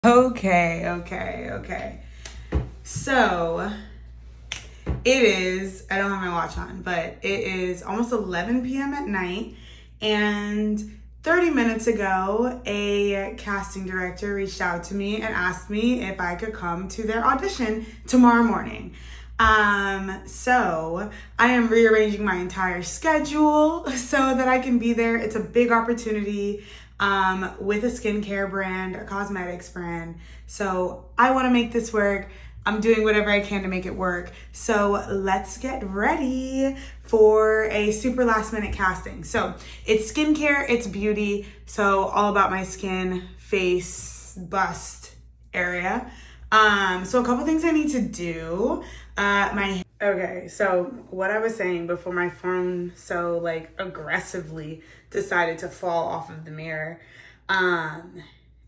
Okay. So it is, I don't have my watch on, but it is almost 11 p.m. at night. And 30 minutes ago, a casting director reached out to me and asked me if I could come to their audition tomorrow morning. So I am rearranging my entire schedule so that I can be there. It's a big opportunity with a skincare brand, a cosmetics brand. So I want to make this work. I'm doing whatever I can to make it work. So let's get ready for a super last minute casting. So it's skincare, it's beauty. So all about my skin, face, bust area. So a couple things I need to do. Okay, so what I was saying before my phone so aggressively decided to fall off of the mirror,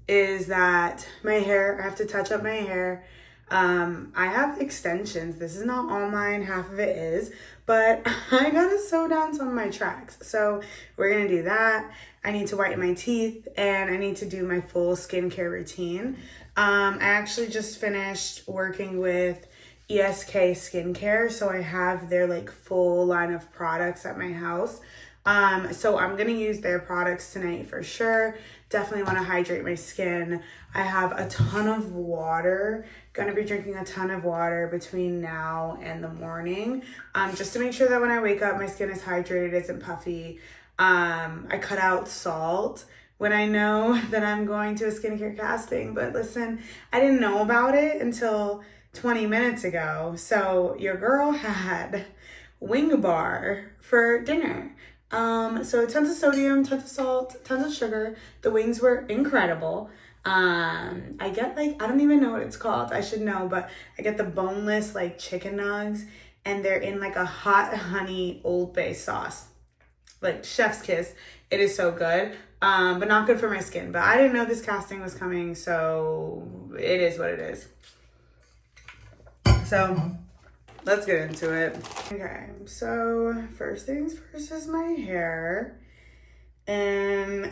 is that my hair, I have to touch up my hair. I have extensions. This is not all mine, half of it is, but I gotta sew down some of my tracks. So we're gonna do that. I need to whiten my teeth and I need to do my full skincare routine. I actually just finished working with ESK Skincare, so I have their full line of products at my house. So I'm gonna use their products tonight for sure. Definitely want to hydrate my skin. I have a ton of water. Gonna be drinking a ton of water between now and the morning, just to make sure that when I wake up, my skin is hydrated, isn't puffy. I cut out salt when I know that I'm going to a skincare casting, but listen, I didn't know about it until 20 minutes ago. So your girl had wing bar for dinner. So tons of sodium, tons of salt, tons of sugar. The wings were incredible. I get I don't even know what it's called. I should know, but I get the boneless chicken nugs, and they're in a hot honey Old Bay sauce. Chef's kiss. It is so good. But not good for my skin. But I didn't know this casting was coming, so it is what it is. So let's get into it. Okay, so first things first is my hair. And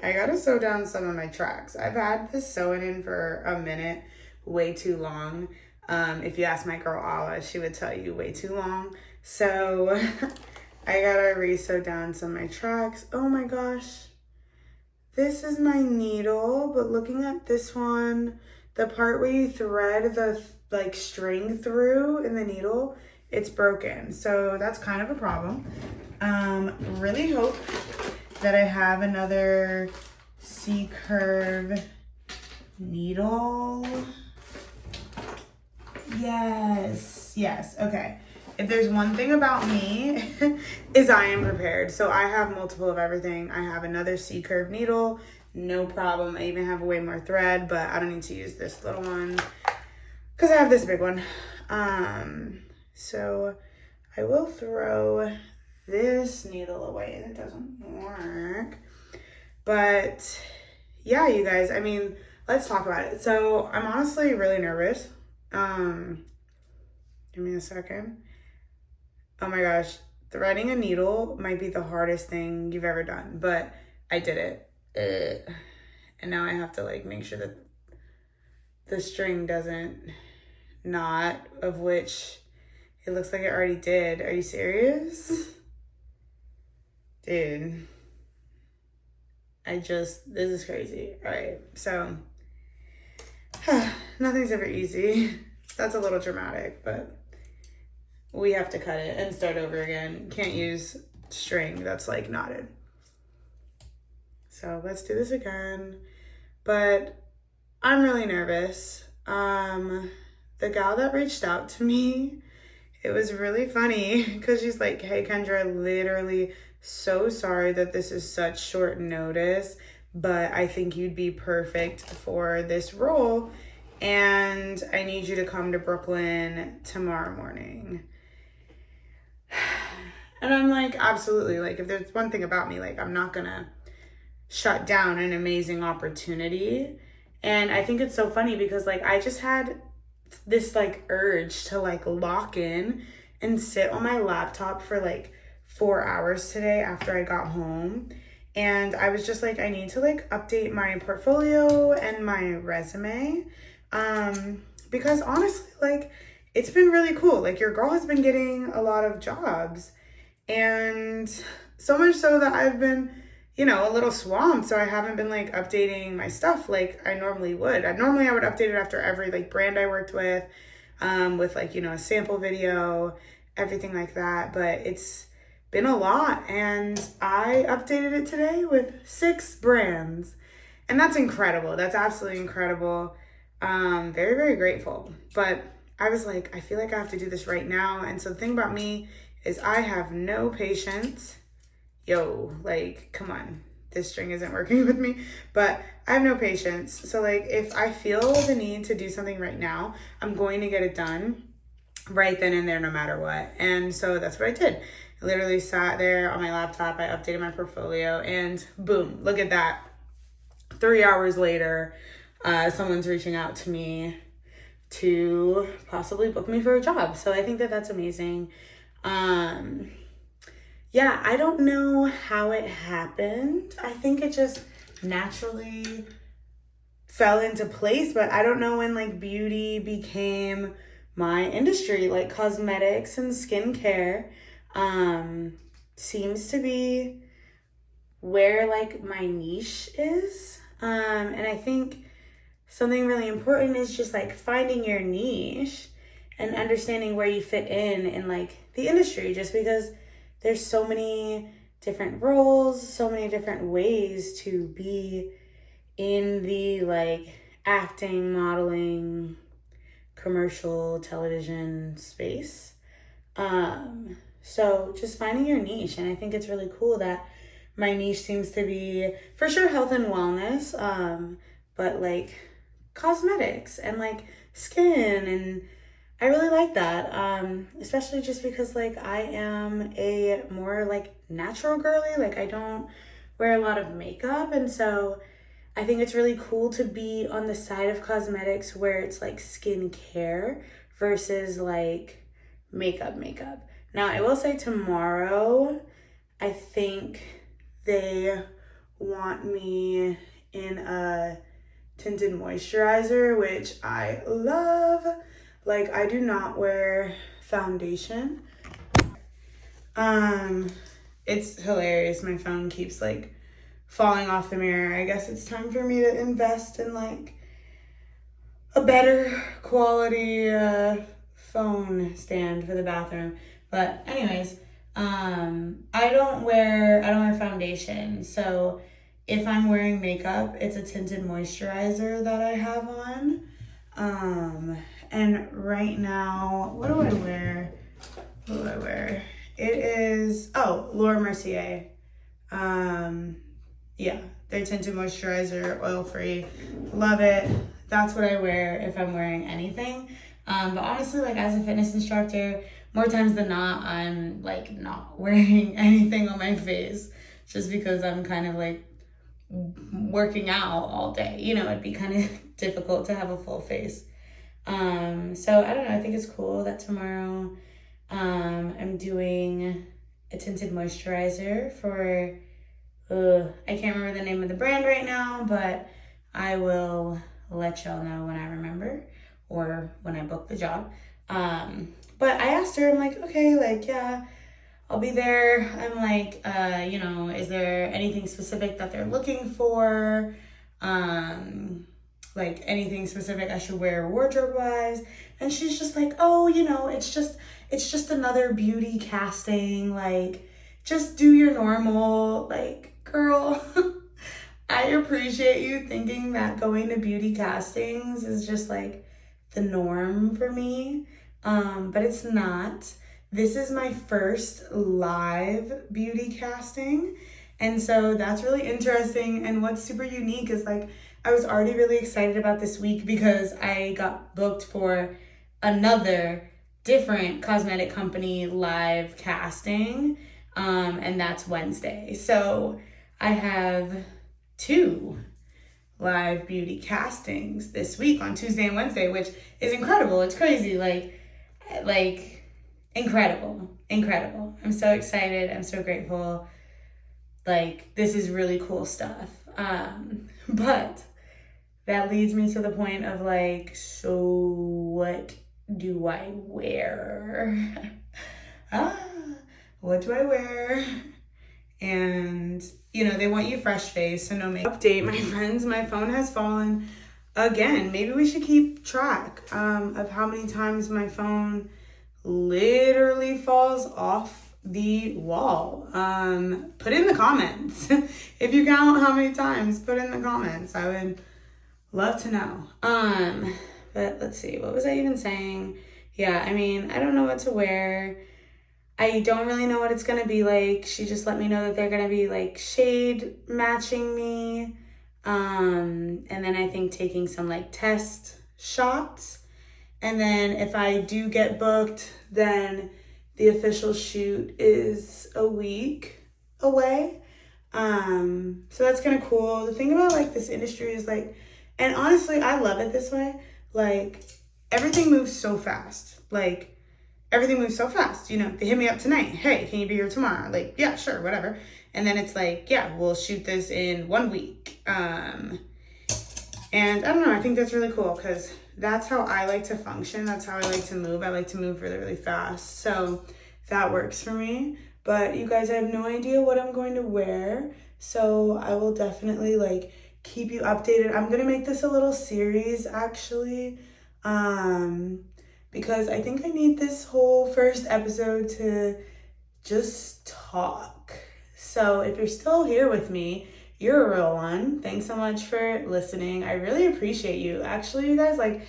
I gotta sew down some of my tracks. I've had this sewing in for a minute, way too long. If you ask my girl Ala, she would tell you way too long. So I gotta re-sew down some of my tracks. Oh my gosh. This is my needle, but looking at this one, the part where you thread the string through in the needle, it's broken. So that's kind of a problem. Really hope that I have another C-curve needle. Yes, okay. If there's one thing about me, is I am prepared. So I have multiple of everything. I have another C-curve needle, no problem. I even have way more thread, but I don't need to use this little one because I have this big one. So I will throw this needle away. That doesn't work. But yeah, you guys, I mean, let's talk about it. So I'm honestly really nervous. Give me a second. Oh my gosh, threading a needle might be the hardest thing you've ever done, but I did it. And now I have to make sure that the string doesn't knot, of which it looks like it already did. Are you serious? Dude, this is crazy. All right, so nothing's ever easy. That's a little dramatic, but we have to cut it and start over again. Can't use string that's knotted. So let's do this again. But I'm really nervous. The gal that reached out to me, it was really funny because she's like, hey Kendra, literally so sorry that this is such short notice, but I think you'd be perfect for this role and I need you to come to Brooklyn tomorrow morning. And I'm like, absolutely. If there's one thing about me, I'm not gonna shut down an amazing opportunity. And I think it's so funny because I just had this urge to lock in and sit on my laptop for 4 hours today after I got home And I was just like, I need to like update my portfolio and my resume. Because honestly, like, it's been really cool. Like, your girl has been getting a lot of jobs, and so much so that I've been, you know, a little swamped. So I haven't been like updating my stuff like I normally would. I would update it after every like brand I worked with like, you know, a sample video, everything like that. But it's been a lot, and I updated it today with 6 brands, and that's incredible. That's absolutely incredible. Very, very grateful. But I was like, I feel like I have to do this right now. And so the thing about me is I have no patience. Yo, like, come on. This string isn't working with me, but I have no patience. So like, if I feel the need to do something right now, I'm going to get it done right then and there, no matter what. And so that's what I did. I literally sat there on my laptop. I updated my portfolio, and boom, look at that. 3 hours later, someone's reaching out to me to possibly book me for a job. So I think that that's amazing. Yeah, I don't know how it happened. I think it just naturally fell into place, but I don't know when like beauty became my industry. Like, cosmetics and skincare seems to be where like my niche is. And I think something really important is just like finding your niche and understanding where you fit in like the industry, just because there's so many different roles, so many different ways to be in the like acting, modeling, commercial, television space. So just finding your niche. And I think it's really cool that my niche seems to be for sure health and wellness, but like cosmetics and like skin, and I really like that, especially just because like I am a more like natural girly. Like, I don't wear a lot of makeup, and so I think it's really cool to be on the side of cosmetics where it's like skincare versus like makeup. Now, I will say tomorrow, I think they want me in a tinted moisturizer, which I love. Like, I do not wear foundation. It's hilarious. My phone keeps like falling off the mirror. I guess it's time for me to invest in like a better quality phone stand for the bathroom. But anyways, I don't wear foundation. So if I'm wearing makeup, it's a tinted moisturizer that I have on. And right now, what do I wear? It is, Laura Mercier. Yeah, their tinted moisturizer, oil-free. Love it. That's what I wear if I'm wearing anything. But honestly, like, as a fitness instructor, more times than not, I'm like not wearing anything on my face, just because I'm kind of like working out all day. You know, it'd be kind of difficult to have a full face. So I don't know, I think it's cool that tomorrow I'm doing a tinted moisturizer for, I can't remember the name of the brand right now, but I will let y'all know when I remember or when I book the job. But I asked her, I'm like, okay, like, yeah, I'll be there. I'm like, you know, is there anything specific that they're looking for? Like anything specific I should wear wardrobe wise? And she's just like, oh, you know, it's just another beauty casting. Like, just do your normal. Like, girl, I appreciate you thinking that going to beauty castings is just like the norm for me. But it's not. This is my first live beauty casting. And so that's really interesting. And what's super unique is like, I was already really excited about this week because I got booked for another different cosmetic company live casting. And that's Wednesday. So I have 2 live beauty castings this week on Tuesday and Wednesday, which is incredible. It's crazy. Like incredible. I'm so excited. I'm so grateful. like, this is really cool stuff. But that leads me to the point of like, so what do I wear? What do I wear? And, you know, they want you fresh face, so no makeup. Update, my friends, my phone has fallen again. Maybe we should keep track of how many times my phone literally falls off the wall. Put in the comments. If you count how many times, put in the comments. I would love to know. But let's see, what was I even saying? Yeah, I mean, I don't know what to wear. I don't really know what it's gonna be like. She just let me know that they're gonna be like shade matching me. And then I think taking some like test shots. And then if I do get booked, then the official shoot is a week away. So that's kind of cool. The thing about like this industry is like, and honestly, I love it this way. Like, everything moves so fast. Like, everything moves so fast. You know, they hit me up tonight. Hey, can you be here tomorrow? Like, yeah, sure, whatever. And then it's like, yeah, we'll shoot this in 1 week. And I don't know, I think that's really cool because that's how I like to function. That's how I like to move. I like to move really, really fast. So that works for me. But you guys, I have no idea what I'm going to wear. So I will definitely like keep you updated. I'm going to make this a little series actually. Because I think I need this whole first episode to just talk. So if you're still here with me, you're a real one. Thanks so much for listening. I really appreciate you. Actually, you guys, like,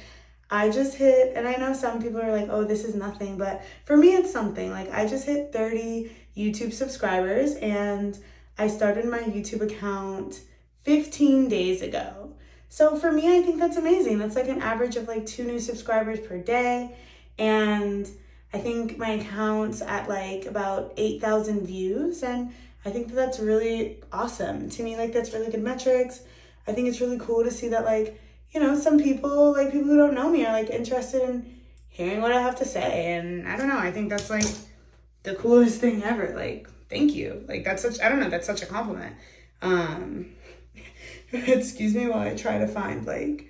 I just hit, and I know some people are like, oh, this is nothing, but for me, it's something. Like, I just hit 30 YouTube subscribers, and I started my YouTube account 15 days ago. So for me, I think that's amazing. That's like an average of like 2 new subscribers per day. And I think my account's at like about 8,000 views. And I think that that's really awesome. To me, like, that's really good metrics. I think it's really cool to see that, like, you know, some people, like people who don't know me are like interested in hearing what I have to say. And I don't know, I think that's like the coolest thing ever. Like, thank you. Like, that's such, I don't know, that's such a compliment. Excuse me while I try to find like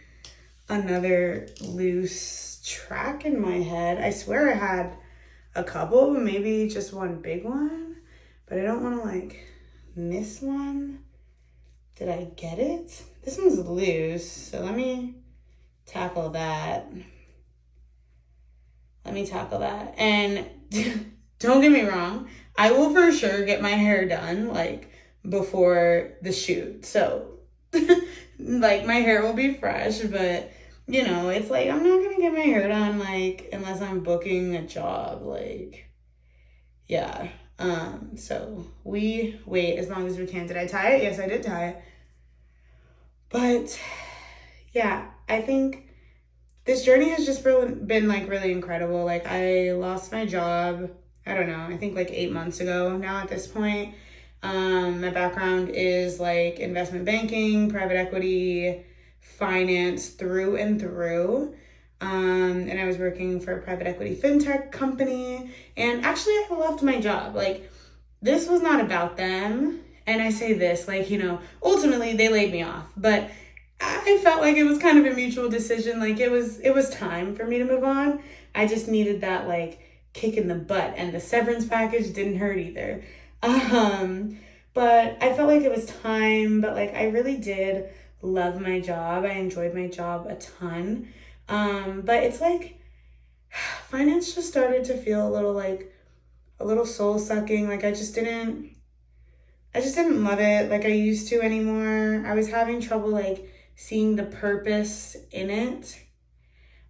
another loose track in my head. I swear I had a couple, but maybe just one big one, but I don't want to like miss one. Did I get it? This one's loose, so let me tackle that. And don't get me wrong, I will for sure get my hair done like before the shoot. So like my hair will be fresh, but you know, it's like I'm not gonna get my hair done like unless I'm booking a job. Like, yeah. So we wait as long as we can. Did I tie it? Yes, I did tie it. But yeah, I think this journey has just been like really incredible. Like, I lost my job, I don't know, I think like 8 months ago now at this point. My background is like investment banking, private equity, finance through and through. And I was working for a private equity fintech company. And actually, I loved my job. Like, this was not about them. And I say this, like, you know, ultimately they laid me off. But I felt like it was kind of a mutual decision. Like, it was time for me to move on. I just needed that, like, kick in the butt. And the severance package didn't hurt either. But I felt like it was time. But, like, I really did love my job. I enjoyed my job a ton. But it's like finance just started to feel a little soul sucking. Like, I just didn't love it like I used to anymore. I was having trouble like seeing the purpose in it.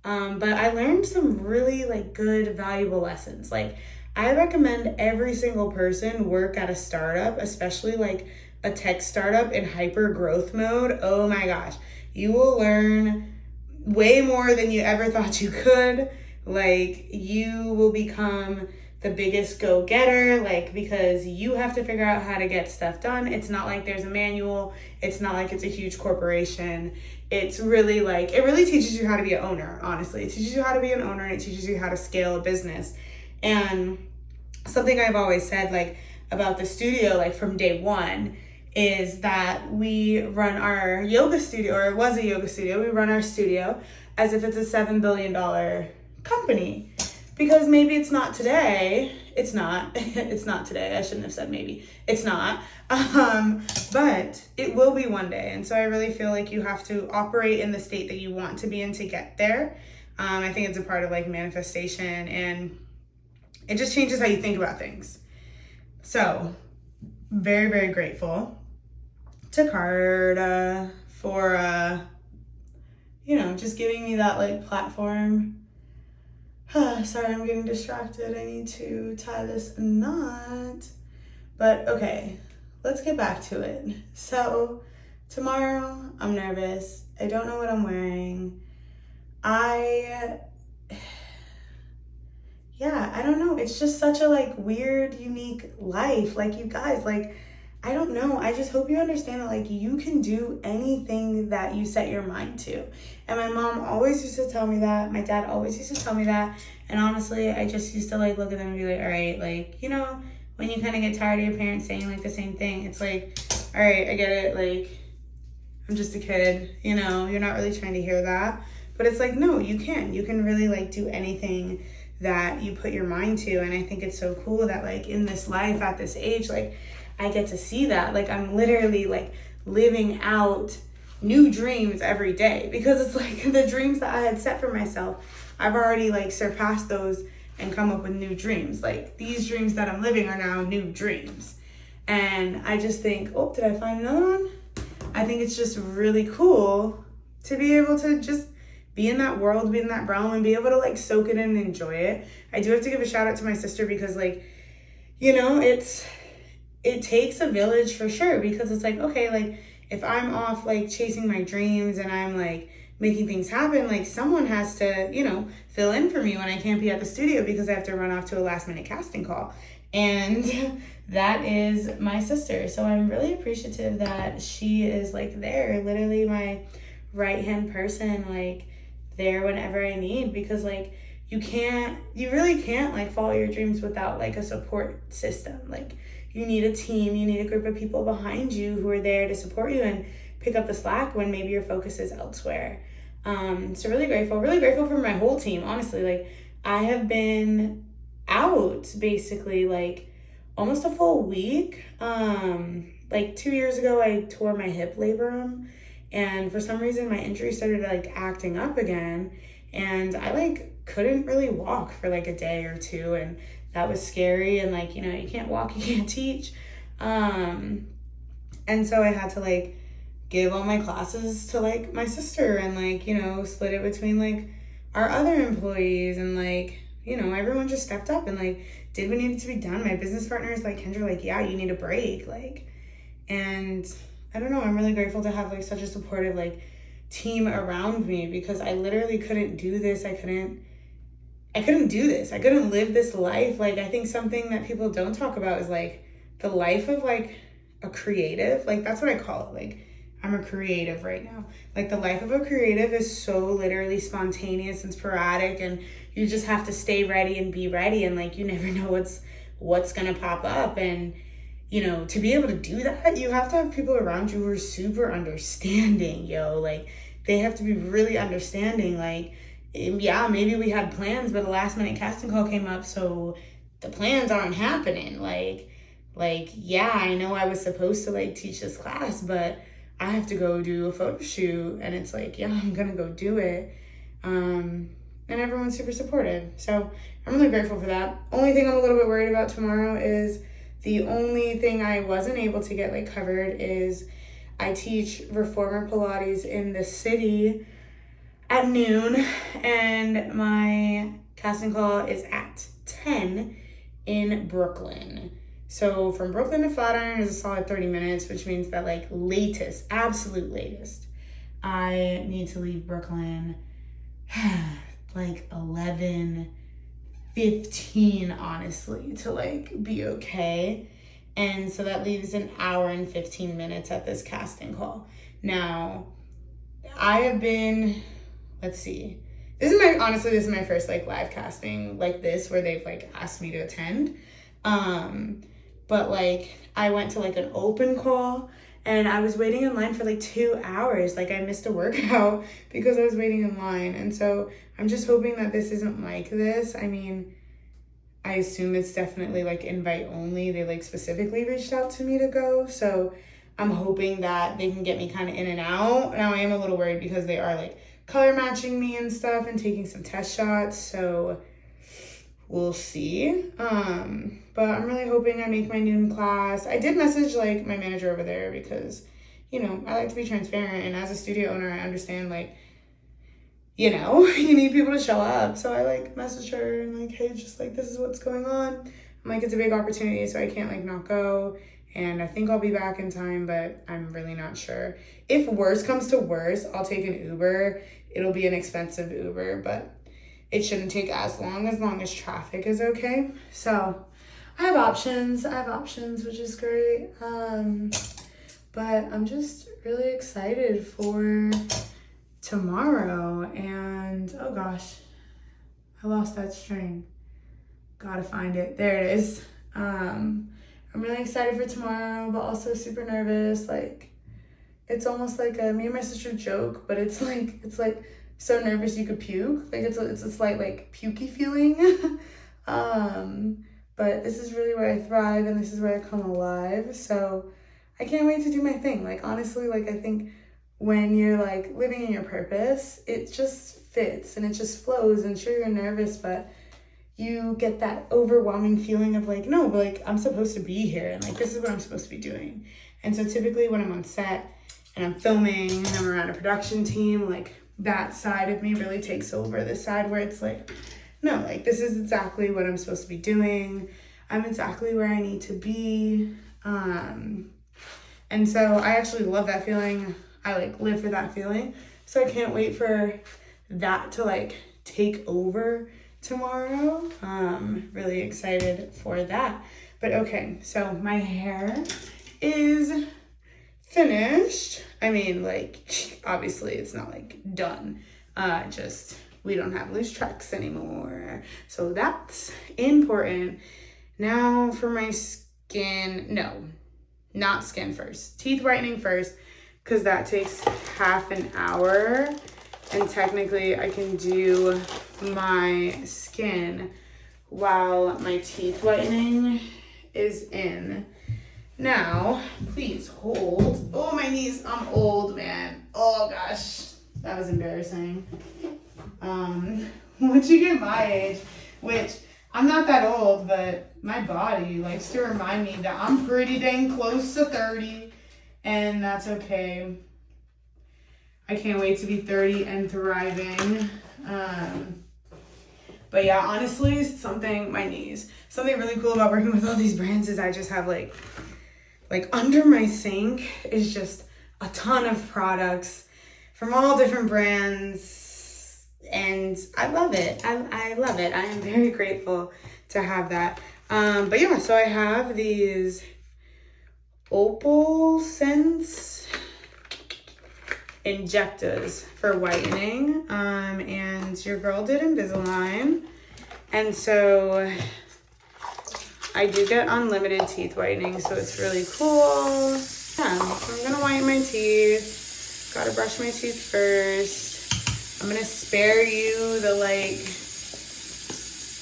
But I learned some really like good, valuable lessons. Like, I recommend every single person work at a startup, especially like a tech startup in hyper growth mode. Oh my gosh, you will learn way more than you ever thought you could. Like, you will become the biggest go-getter, like, because you have to figure out how to get stuff done. It's not like there's a manual. It's not like it's a huge corporation. It's really like, it really teaches you how to be an owner, honestly. It teaches you how to be an owner, and it teaches you how to scale a business. And something I've always said, like, about the studio, like from day one, is that we run our yoga studio, or it was a yoga studio. We run our studio as if it's a $7 billion company, because maybe it's not today. It's not. It's not today. I shouldn't have said maybe. It's not. But it will be one day. And so I really feel like you have to operate in the state that you want to be in to get there. I think it's a part of like manifestation, and it just changes how you think about things. So very, very grateful to Carter for, just giving me that like platform. Sorry, I'm getting distracted. I need to tie this knot. But okay, let's get back to it. So tomorrow, I'm nervous. I don't know what I'm wearing. I don't know. It's just such a like weird, unique life. Like, you guys, like, I don't know. I just hope you understand that like you can do anything that you set your mind to. And my mom always used to tell me that. My dad always used to tell me that. And honestly, I just used to like look at them and be like, all right, like, when you kind of get tired of your parents saying like the same thing, it's like, all right, I get it. Like, I'm just a kid, you're not really trying to hear that. But it's like, no, you can really like do anything that you put your mind to. And I think it's so cool that like in this life at this age, like I get to see that. Like I'm literally like living out new dreams every day, because it's like the dreams that I had set for myself, I've already like surpassed those and come up with new dreams. Like these dreams that I'm living are now new dreams. And I just think, oh, did I find another one? I think it's just really cool to be able to just be in that world, be in that realm, and be able to like soak it in and enjoy it. I do have to give a shout out to my sister, because like, it takes a village for sure, because it's like, okay, like if I'm off like chasing my dreams and I'm like making things happen, like someone has to, fill in for me when I can't be at the studio because I have to run off to a last minute casting call. And that is my sister. So I'm really appreciative that she is like there, literally my right hand person, like there whenever I need, because like you really can't like follow your dreams without like a support system. Like you need a team, you need a group of people behind you who are there to support you and pick up the slack when maybe your focus is elsewhere. So really grateful for my whole team. Honestly, like I have been out basically like almost a full week. Like 2 years ago, I tore my hip labrum, and for some reason my injury started like acting up again, and I like couldn't really walk for like a day or two, and that was scary. And like, you can't walk, you can't teach. And so I had to like give all my classes to like my sister, and like, split it between like our other employees, and like, everyone just stepped up and like did what needed to be done. My business partners like Kendra, like, yeah, you need a break. Like, and I don't know, I'm really grateful to have like such a supportive like team around me, because I literally couldn't do this. I couldn't do this. I couldn't live this life. Like, I think something that people don't talk about is like the life of like a creative. Like, that's what I call it. Like, I'm a creative right now. Like, the life of a creative is so literally spontaneous and sporadic, and you just have to stay ready and be ready, and like you never know what's gonna pop up. And to be able to do that, you have to have people around you who are super understanding, like they have to be really understanding. Like, yeah, maybe we had plans, but a last minute casting call came up, so the plans aren't happening. Like, yeah, I know I was supposed to like teach this class, but I have to go do a photo shoot, and it's like, yeah, I'm gonna go do it. And everyone's super supportive. So I'm really grateful for that. Only thing I'm a little bit worried about tomorrow is the only thing I wasn't able to get like covered is I teach reformer Pilates in the city at noon, and my casting call is at 10 in Brooklyn. So from Brooklyn to Flatiron is a solid 30 minutes, which means that like latest, absolute latest, I need to leave Brooklyn like 11:15, honestly, to like be okay. And so that leaves an hour and 15 minutes at this casting call. Now, I have been, let's see, this is my first like live casting like this, where they've like asked me to attend. but like I went to like an open call and I was waiting in line for like 2 hours. Like I missed a workout because I was waiting in line. And so I'm just hoping that this isn't like this. I mean, I assume it's definitely like invite only. They like specifically reached out to me to go. So I'm hoping that they can get me kind of in and out. Now I am a little worried because they are like color matching me and stuff and taking some test shots. So we'll see. But I'm really hoping I make my noon class. I did message like my manager over there because, you know, I like to be transparent. And as a studio owner, I understand like, you know, you need people to show up. So I like messaged her and like, hey, just like, this is what's going on. I'm like, it's a big opportunity, so I can't like not go. And I think I'll be back in time, but I'm really not sure. If worse comes to worse, I'll take an Uber. It'll be an expensive Uber, but it shouldn't take as long as traffic is okay. So I have options, which is great. But I'm just really excited for tomorrow. And oh gosh, I lost that string. Gotta find it. There it is. I'm really excited for tomorrow, but also super nervous. Like, it's almost like me and my sister joke, but it's like so nervous you could puke. Like it's a slight like pukey feeling. But this is really where I thrive and this is where I come alive. So I can't wait to do my thing. Like honestly, like I think when you're like living in your purpose, it just fits and it just flows. And sure, you're nervous, but you get that overwhelming feeling of like, no, but like I'm supposed to be here and like this is what I'm supposed to be doing. And so typically when I'm on set and I'm filming and I'm around a production team, like that side of me really takes over. The side where it's like, no, like this is exactly what I'm supposed to be doing. I'm exactly where I need to be. And so I actually love that feeling. I like live for that feeling. So I can't wait for that to like take over tomorrow. Really excited for that. But okay, so my hair is finished. I mean, like, obviously it's not like done. Just we don't have loose tracks anymore. So that's important. Now for my skin, no, not skin first. Teeth whitening first, because that takes half an hour. And technically I can do my skin while my teeth whitening is in. Now, please hold. Oh, my knees, I'm old, man. Oh gosh, that was embarrassing. Once you get my age, which I'm not that old, but my body likes to remind me that I'm pretty dang close to 30, and that's okay. I can't wait to be 30 and thriving. But yeah, honestly, my knees. Something really cool about working with all these brands is I just have like under my sink is just a ton of products from all different brands. And I love it. I love it. I am very grateful to have that. But yeah, so I have these Opal Sense injectors for whitening, and your girl did Invisalign, and so I do get unlimited teeth whitening, so it's really cool. Yeah, so I'm gonna whiten my teeth. Gotta brush my teeth first. I'm gonna spare you the like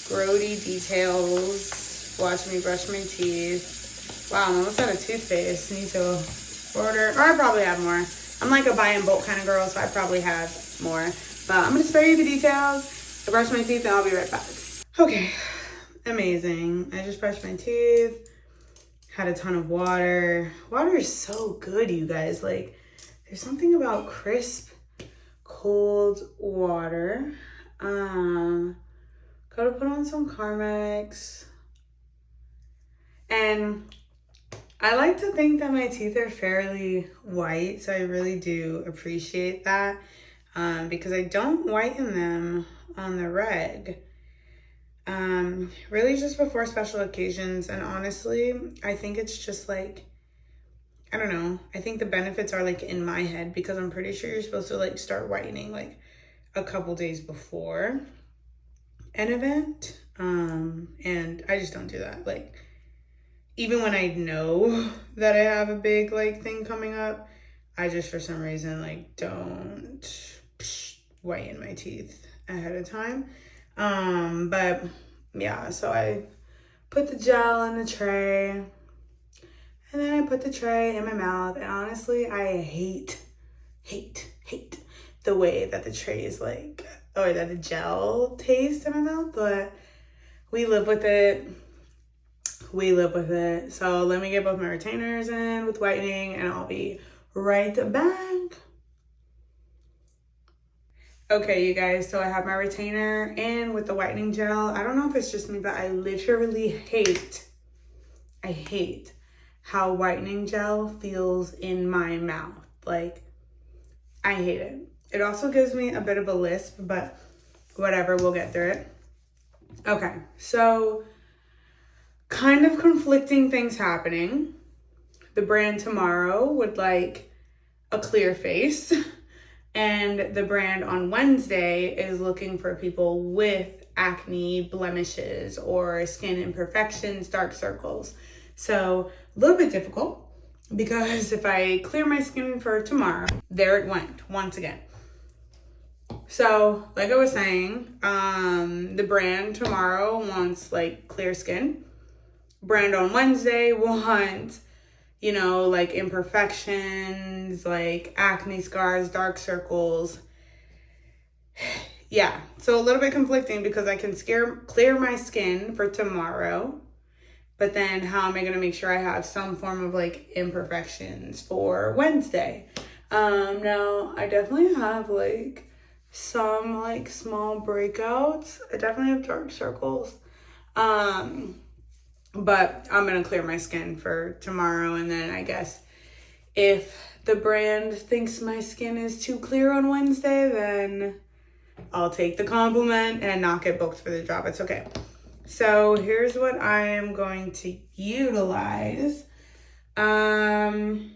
grody details. Watch me brush my teeth. Wow, I'm almost out of toothpaste. Need to order, or I probably have more. I'm like a buy and bulk kind of girl, so I probably have more. But I'm gonna spare you the details. I brush my teeth and I'll be right back. Okay, amazing. I just brushed my teeth, had a ton of water. Water is so good, you guys. Like, there's something about crisp, cold water. Gotta put on some Carmex. And I like to think that my teeth are fairly white, so I really do appreciate that, because I don't whiten them on the reg. Really just before special occasions, and honestly, I think it's just like, I don't know, I think the benefits are like in my head, because I'm pretty sure you're supposed to like start whitening like a couple days before an event, and I just don't do that. Like, even when I know that I have a big like thing coming up, I just for some reason like don't whiten my teeth ahead of time. But yeah, so I put the gel in the tray, and then I put the tray in my mouth, and honestly, I hate the way that the tray is like, or that the gel tastes in my mouth, but we live with it. We live with it. So let me get both my retainers in with whitening, and I'll be right back. Okay, you guys, so I have my retainer in with the whitening gel. I don't know if it's just me, but I literally hate how whitening gel feels in my mouth. Like, I hate it. It also gives me a bit of a lisp, but whatever, we'll get through it. Okay, so kind of conflicting things happening. The brand Tomorrow would like a clear face, and the brand on Wednesday is looking for people with acne, blemishes, or skin imperfections, dark circles. So a little bit difficult, because if I clear my skin for tomorrow, there it went once again. So like I was saying, the brand Tomorrow wants like clear skin. Brand on Wednesday wants, you know, like imperfections, like acne scars, dark circles. Yeah, so a little bit conflicting, because I can clear my skin for tomorrow, but then how am I going to make sure I have some form of like imperfections for Wednesday? Now I definitely have like some like small breakouts. I definitely have dark circles. But I'm going to clear my skin for tomorrow, and then I guess if the brand thinks my skin is too clear on Wednesday, then I'll take the compliment and not get booked for the job. It's okay. So here's what I am going to utilize. I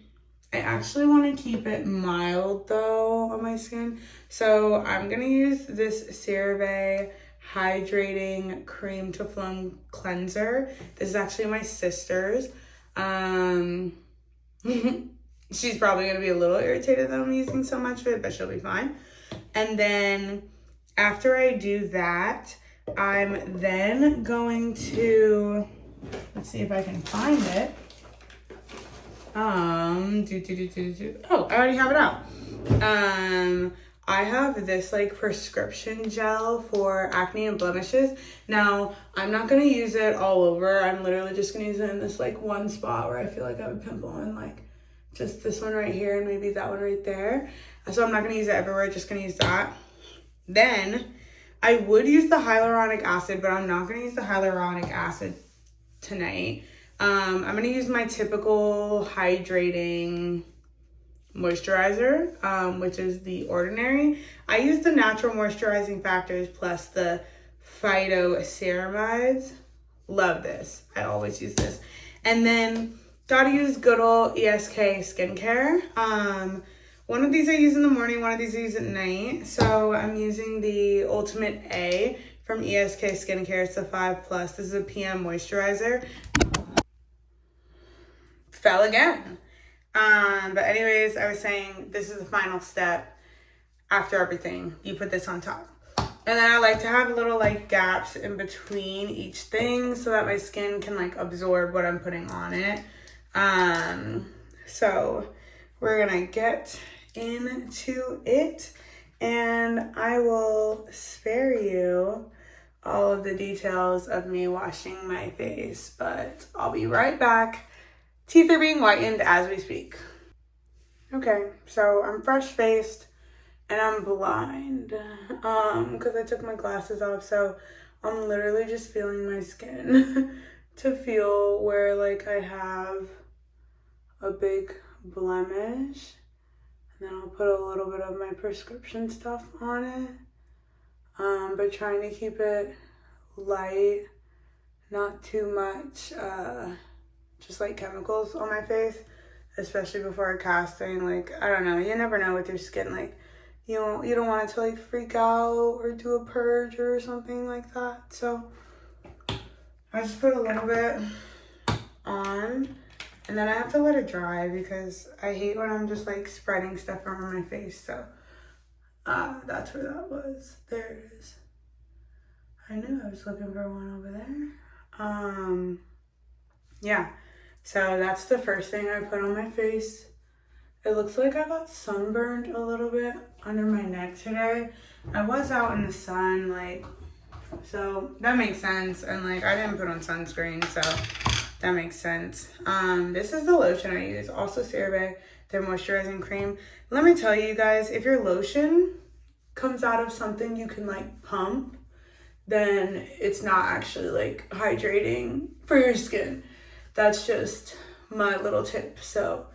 actually want to keep it mild though on my skin. So I'm going to use this CeraVe Hydrating Cream to Foam Cleanser. This is actually my sister's. She's probably going to be a little irritated that I'm using so much of it, but she'll be fine. And then after I do that, I'm then going to, let's see if I can find it. Oh, I already have it out. I have this like prescription gel for acne and blemishes. Now, I'm not going to use it all over. I'm literally just going to use it in this like one spot where I feel like I have a pimple, and like just this one right here and maybe that one right there. So I'm not going to use it everywhere. Just going to use that. Then I would use the hyaluronic acid, but I'm not going to use the hyaluronic acid tonight. I'm going to use my typical hydrating moisturizer, which is the Ordinary. I use the natural moisturizing factors plus the phytoceramides. Love this. I always use this. And then gotta use good old ESK skincare. One of these I use in the morning, one of these I use at night. So I'm using the Ultimate A from ESK Skincare. It's the 5+. This is a PM moisturizer. Fell again. But anyways, I was saying this is the final step. After everything, you put this on top. And then I like to have little like gaps in between each thing so that my skin can like absorb what I'm putting on it. So we're gonna get into it, and I will spare you all of the details of me washing my face, but I'll be right back. Teeth are being whitened as we speak. Okay, so I'm fresh-faced and I'm blind because I took my glasses off, so I'm literally just feeling my skin to feel where like I have a big blemish, and then I'll put a little bit of my prescription stuff on it, but trying to keep it light, not too much just like chemicals on my face, especially before casting. Like, I don't know, you never know with your skin, like you don't want it to like freak out or do a purge or something like that. So I just put a little bit on, and then I have to let it dry because I hate when I'm just like spreading stuff around my face. So that's where that was. There it is. I knew I was looking for one over there. Yeah, so that's the first thing I put on my face. It looks like I got sunburned a little bit under my neck today. I was out in the sun, like, so that makes sense. And like, I didn't put on sunscreen, so that makes sense. This is the lotion I use, also CeraVe, their moisturizing cream. Let me tell you guys, if your lotion comes out of something you can like pump, then it's not actually like hydrating for your skin. That's just my little tip. So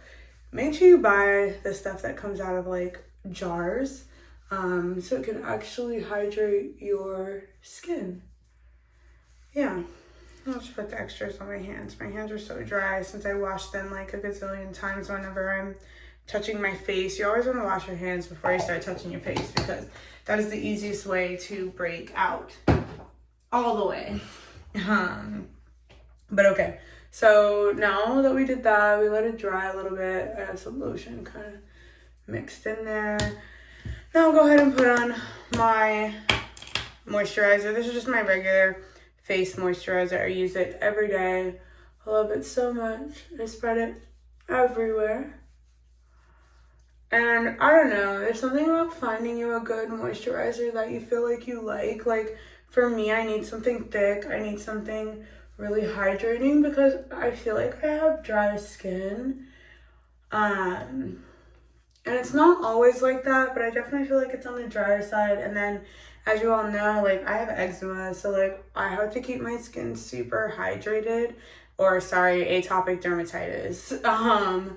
make sure you buy the stuff that comes out of like jars, so it can actually hydrate your skin. Yeah, I'll just put the extras on my hands. My hands are so dry since I washed them like a gazillion times whenever I'm touching my face. You always want to wash your hands before you start touching your face because that is the easiest way to break out all the way. But okay. So now that we did that, we let it dry a little bit. I have some lotion kind of mixed in there. Now I'll go ahead and put on my moisturizer. This is just my regular face moisturizer. I use it every day. I love it so much. I spread it everywhere. And I don't know, there's something about finding you a good moisturizer that you feel like you like. Like for me, I need something thick. I need something really hydrating because I feel like I have dry skin. And it's not always like that, but I definitely feel like it's on the drier side. And then as you all know, like I have eczema, so like I have to keep my skin super hydrated, or sorry, atopic dermatitis,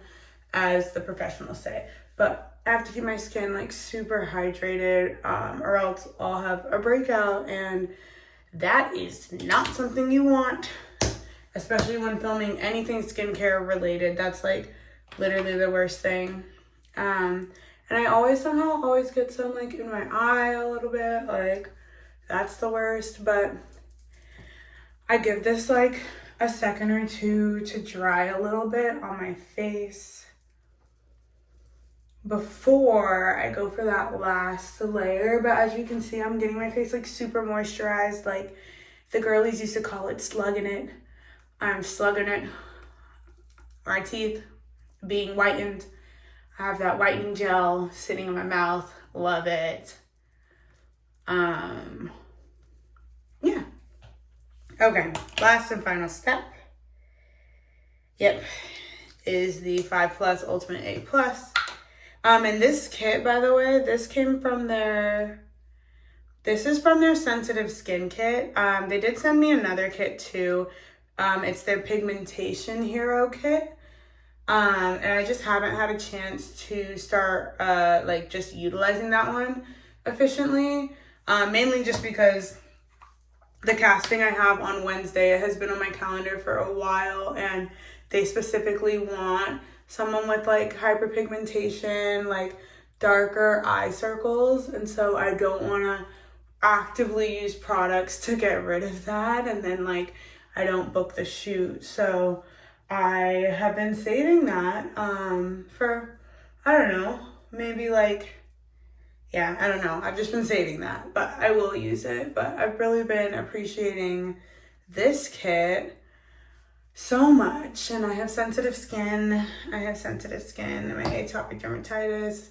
as the professionals say. But I have to keep my skin like super hydrated, or else I'll have a breakout, and that is not something you want, especially when filming anything skincare related. That's like literally the worst thing. And I somehow always get some like in my eye a little bit, like that's the worst. But I give this like a second or two to dry a little bit on my face before I go for that last layer. But as you can see, I'm getting my face like super moisturized. Like the girlies used to call it slugging it. I'm slugging it. My teeth being whitened. I have that whitening gel sitting in my mouth. Love it. Yeah. Okay, last and final step. Yep, is the 5+ Ultimate A+. And this kit, by the way, this is from their sensitive skin kit. They did send me another kit too. It's their pigmentation hero kit. And I just haven't had a chance to start like just utilizing that one efficiently. Mainly just because the casting I have on Wednesday has been on my calendar for a while, and they specifically want someone with like hyperpigmentation, like darker eye circles. And so I don't want to actively use products to get rid of that, and then like I don't book the shoot. So I have been saving that for, I don't know, maybe like, yeah, I don't know. I've just been saving that, but I will use it. But I've really been appreciating this kit so much. And I have sensitive skin. My atopic dermatitis,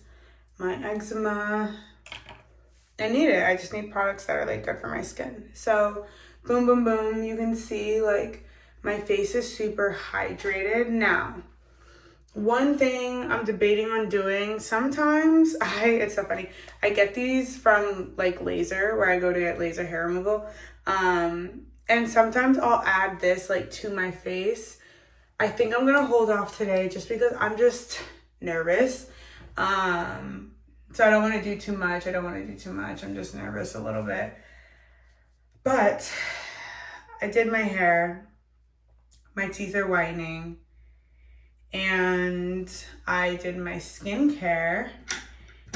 my eczema. I need it. I just need products that are like good for my skin. So boom, boom, boom. You can see like my face is super hydrated. Now, one thing I'm debating on doing, sometimes it's so funny. I get these from like laser, where I go to get laser hair removal. And sometimes I'll add this like to my face. I think I'm gonna hold off today just because I'm just nervous. So I don't want to do too much. I'm just nervous a little bit. But I did my hair. My teeth are whitening. And I did my skincare.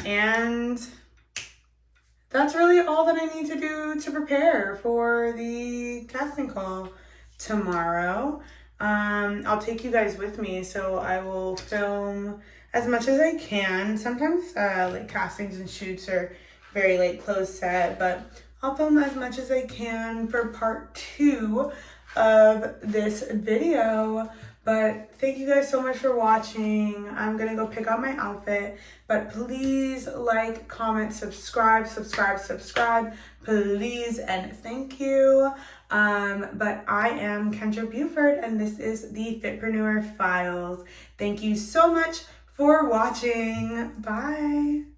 And that's really all that I need to do to prepare for the casting call tomorrow. I'll take you guys with me. So I will film as much as I can. Sometimes like castings and shoots are very like close set, but I'll film as much as I can for part 2 of this video. But thank you guys so much for watching. I'm gonna go pick out my outfit, but please like, comment, subscribe, please, and thank you. But I am Kendra Buford, and this is the Fitpreneur Files. Thank you so much for watching. Bye.